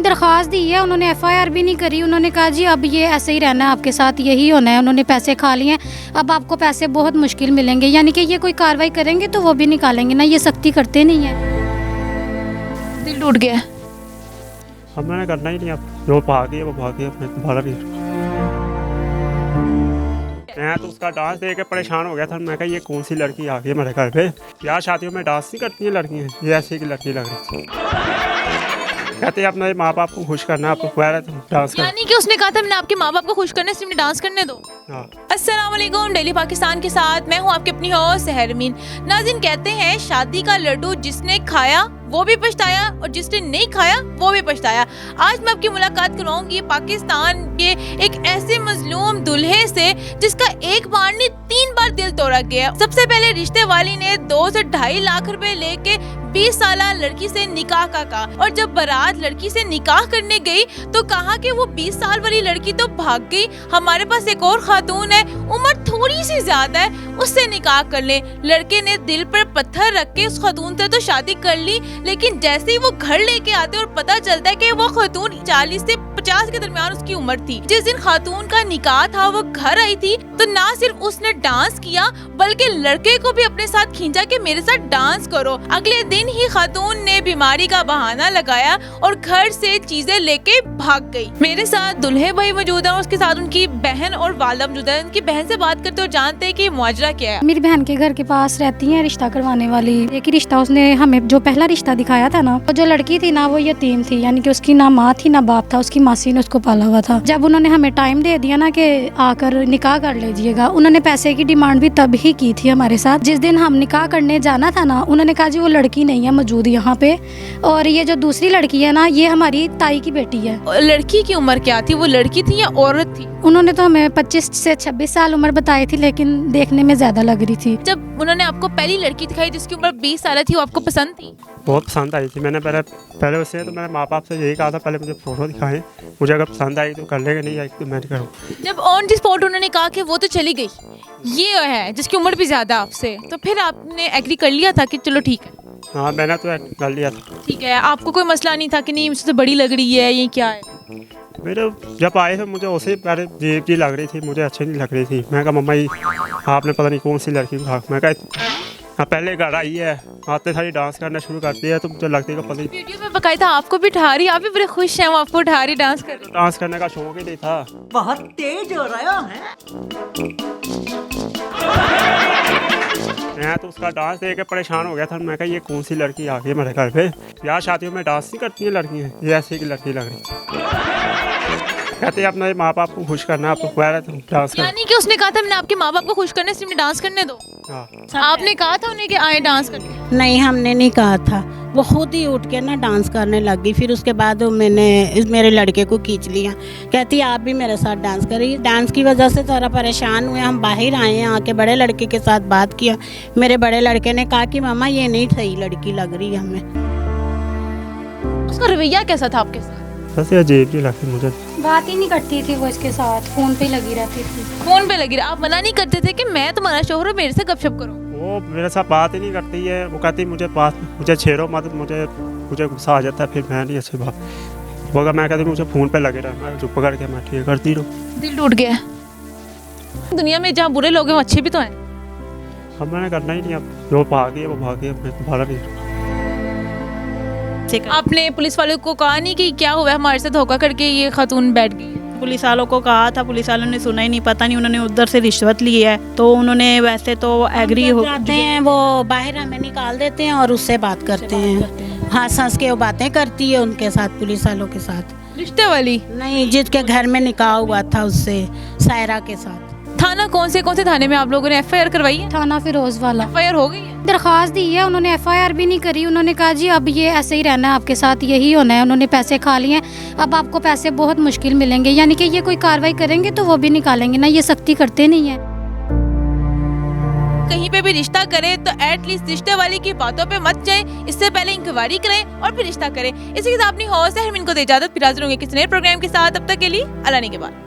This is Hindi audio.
दरख्वास्त दी है, उन्होंने FIR भी नहीं करी। उन्होंने कहा जी अब ये ऐसे ही रहना है, आपके साथ यही होना है। उन्होंने पैसे खा लिए, अब आपको पैसे बहुत मुश्किल मिलेंगे। यानी कि ये कोई कार्रवाई करेंगे तो वो भी निकालेंगे ना, ये सख्ती करते नहीं है। दिल टूट गया। अब मैंने करना ही नहीं, अब जो भागी है वो भागी, अपने भागा नहीं। मैं तो उसका डांस देख के परेशान हो गया था। मैं कहा ये कौन सी लड़की आ गई है मेरे घर पे, यार शादियों में डांस नहीं करती हैं लड़कियाँ, ये ऐसी की लड़की लग रही थी। कहते हैं अपने माँ बाप को खुश करना, आपको खुआ तुम डांस कर। यानी कि उसने कहा था मैंने आपके माँ बाप को खुश करने से डांस करने दो। हाँ। अस्सलाम वालेकुम, डेली पाकिस्तान के साथ मैं हूँ आपकी अपनी होस्ट सहरमीन। नाज़रीन, कहते हैं शादी का लड्डू जिसने खाया वो भी पछताया और जिसने नहीं खाया वो भी पछताया। आज मैं आपकी मुलाकात करवाऊंगी पाकिस्तान के एक ऐसे मजलूम दूल्हे से जिसका एक बार नहीं 3 बार दिल तोड़ा गया। सबसे पहले रिश्ते वाली ने 2 से 2.5 लाख रुपए लेके 20 साल लड़की से निकाह का कहा, और जब बारात लड़की से निकाह करने गई तो कहा कि वो 20 साल वाली लड़की तो भाग गई, हमारे पास एक और खातून है, उम्र थोड़ी सी ज्यादा है, उससे निकाह कर ले। लड़के ने दिल पर पत्थर रख के उस खातून से तो शादी कर ली, लेकिन जैसे ही वो घर लेके आते और पता चलता है कि वो खातून 40 से 50 के दरमियान उसकी उम्र थी। जिस दिन खातून का निकाह था वो घर आई थी तो ना सिर्फ उसने डांस किया बल्कि लड़के को भी अपने साथ खींचा कि मेरे साथ डांस करो। अगले दिन ही खातून ने बीमारी का बहाना लगाया और घर से चीजें लेके भाग गई। मेरे साथ दुल्हे भाई मौजूद है और उसके साथ उनकी बहन और वालिदा मौजूद है। उनकी बहन से बात करते और जानते हैं कि मुआजरा क्या है। मेरी बहन के घर के पास रहती है रिश्ता करवाने वाली। एक ही रिश्ता उसने हमें जो पहला रिश्ता दिखाया था ना, जो लड़की थी ना वो यतीम थी, यानी कि उसकी ना माँ थी ना बाप था, उसकी मासी ने उसको पाला हुआ था। जब उन्होंने हमें टाइम दे दिया ना कि आकर निकाह कर लीजिएगा, उन्होंने पैसे की डिमांड भी तब ही की थी हमारे साथ। जिस दिन हम निकाह करने जाना था ना, उन्होंने कहा जी वो लड़की नहीं है मौजूद यहाँ पे, और ये जो दूसरी लड़की है ना ये हमारी ताई की बेटी है। लड़की की उम्र क्या थी? वो लड़की थी या औरत थी? उन्होंने तो हमें 25 से 26 साल उम्र बताई थी, लेकिन देखने में ज्यादा लग रही थी। जब उन्होंने आपको पहली लड़की दिखाई जिसकी उम्र 20 साल थी, वो आपको पसंद थी? बहुत पसंद आई थी। मैंने पहले उससे तो मैंने माँ बाप से यही कहा था पहले मुझे फ़ोटो दिखाएं, मुझे अगर पसंद आई तो कर लेंगे, नहीं आई तो मैं नहीं करूँ। जब ऑन दी स्पॉट उन्होंने कहा कि वो तो चली गई, ये है जिसकी उम्र भी ज़्यादा आपसे, तो फिर आपने एग्री कर लिया था कि चलो ठीक है? हाँ मैंने तो कर लिया था। ठीक है, आपको कोई मसला नहीं था कि नहीं मुझसे बड़ी लग रही है, ये क्या है? मेरे जब आए थे मुझे उसे पहले जीप जी लग रही थी, मुझे अच्छी नहीं लग रही थी। मैं कहा मम्मा ही आपने पता नहीं कौन सी लड़की को, मैं कहा हाँ पहले घर आई है, आते सारी डांस करना शुरू करती है तो मुझे लगती है पता नहीं। वीडियो में बकायदा आपको भी उठा रही, आप भी बड़े खुश हैं वो आपको उठा रही डांस कर रही। डांस करने का शौक ही नहीं था। बहुत तेज हो रहा है। मैं तो उसका डांस देख के परेशान हो गया था। मैं कहा ये कौन सी लड़की आ गई है मेरे घर पे, यार शादियों में डांस नहीं करती हैं लड़कियाँ, ये ऐसी की लड़की लग रही थी। कहते हैं अपने माँ बाप को खुश करना, आपको खुआ तुम डांस कर। यानी कि उसने कहा था मैंने आपके माँ बाप को खुश करने से डांस करने दो। हाँ। आपने कहा था उन्हें कि आए डांस करने? नहीं, हमने नहीं कहा था, वो खुद ही उठ के ना डांस करने लग गई। फिर उसके बाद मैंने मेरे लड़के को खींच लिया, कहती आप भी मेरे साथ डांस करिए। डांस की वजह से थोड़ा परेशान हुए, हम बाहर आए हैं, आके बड़े लड़के के साथ बात किया। मेरे बड़े लड़के ने कहा कि मामा ये नहीं सही लड़की लग रही है हमें। उसका रवैया कैसा था आपके साथ? सबसे अजीब ही लगती मुझे, बात ही नहीं करती थी वो इसके साथ, फोन पे लगी रहती थी। फोन पे लगी रही, आप मना नहीं करते थे कि मैं तुम्हारा शोहर हूं, मेरे से गपशप करो? वो मेरे साथ बात ही नहीं करती है। वो कहती मुझे छेड़ो मत, मुझे गुस्सा आ जाता है, फिर मैं नहीं अच्छी बात वो अगर मैं कहती मुझे फ़ोन पे लगे रहना, चुप पकड़ के मैं ठीक करती रहूँ। दिल टूट गया। दुनिया में जहाँ बुरे लोग हैं वो अच्छे भी तो हैं। अब मैंने करना ही नहीं, अब जो भागी है वो भागी, अपने भाड़ा नहीं। आपने पुलिस वालों को कहा नहीं कि क्या हुआ हमारे साथ धोखा करके ये खातून बैठ गई? पुलिस वालों को कहा था, पुलिस वालों ने सुना ही नहीं, पता नहीं उन्होंने उधर से रिश्वत ली है तो उन्होंने वैसे तो एग्री हो जाते हैं, वो बाहर हमें निकाल देते हैं और उससे बात करते हैं। हंस हंस के वो बातें करती है उनके साथ, पुलिस वालों के साथ। रिश्ते वाली नहीं, जिसके घर में निकाह हुआ था उससे, सायरा के साथ। थाना कौन से थाने में आप लोगों ने FIR करवाई है? थाना फिरोज वाला। FIR हो गई है? दरख्वास्त दी है, उन्होंने FIR भी नहीं करी। उन्होंने कहा जी अब ये ऐसे ही रहना है, आपके साथ यही होना है। उन्होंने पैसे खा लिए, अब आपको पैसे बहुत मुश्किल मिलेंगे। यानी कि ये कोई कार्रवाई करेंगे तो वो भी निकालेंगे ना, ये सख्ती करते नहीं है। कहीं पे भी रिश्ता करें तो एटलीस्ट रिश्ते वाले की बातों पे मत जाएं, इससे पहले इंक्वायरी करें और फिर रिश्ता करें। इसी के साथ अपनी हौसला हरमीन को दे इजाजत, फिर हाजिर होंगे किसी नए प्रोग्राम के साथ। अब तक के लिए अल्लाह ने के बाद।